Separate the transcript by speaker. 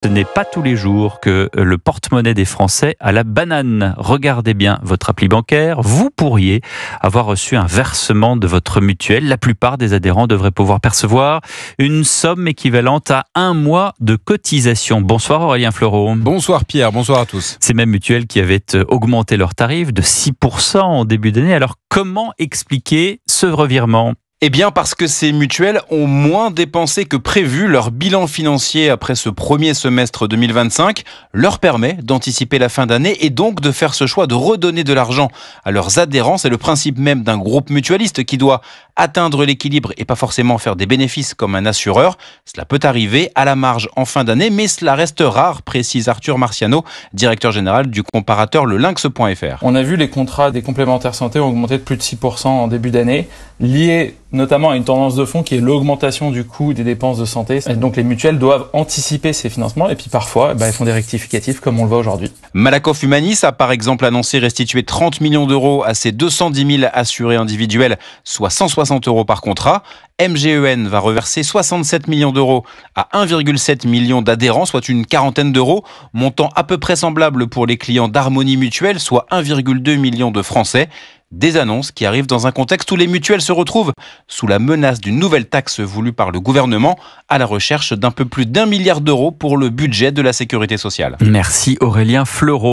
Speaker 1: Ce n'est pas tous les jours que le porte-monnaie des Français a la banane. Regardez bien votre appli bancaire. Vous pourriez avoir reçu un versement de votre mutuelle. La plupart des adhérents devraient pouvoir percevoir une somme équivalente à un mois de cotisation. Bonsoir Aurélien Fleureau.
Speaker 2: Bonsoir Pierre, bonsoir à tous.
Speaker 1: Ces mêmes mutuelles qui avaient augmenté leurs tarifs de 6% en début d'année. Alors comment expliquer ce revirement ?
Speaker 2: Eh bien parce que ces mutuelles ont moins dépensé que prévu. Leur bilan financier après ce premier semestre 2025 leur permet d'anticiper la fin d'année et donc de faire ce choix de redonner de l'argent à leurs adhérents. C'est le principe même d'un groupe mutualiste qui doit atteindre l'équilibre et pas forcément faire des bénéfices comme un assureur. Cela peut arriver à la marge en fin d'année, mais cela reste rare, précise Arthur Marciano, directeur général du comparateur leLynx.fr.
Speaker 3: On a vu les contrats des complémentaires santé ont augmenté de plus de 6% en début d'année, liés notamment à une tendance de fond qui est l'augmentation du coût des dépenses de santé. Et donc les mutuelles doivent anticiper ces financements et puis parfois elles font des rectificatifs comme on le voit aujourd'hui.
Speaker 2: Malakoff Humanis a par exemple annoncé restituer 30 millions d'euros à ses 210 000 assurés individuels, soit 160 euros par contrat. MGEN va reverser 67 millions d'euros à 1,7 million d'adhérents, soit une quarantaine d'euros, montant à peu près semblable pour les clients d'Harmonie Mutuelle, soit 1,2 million de Français. Des annonces qui arrivent dans un contexte où les mutuelles se retrouvent sous la menace d'une nouvelle taxe voulue par le gouvernement à la recherche d'un peu plus d'1 milliard d'euros pour le budget de la sécurité sociale.
Speaker 1: Merci Aurélien Fleureau.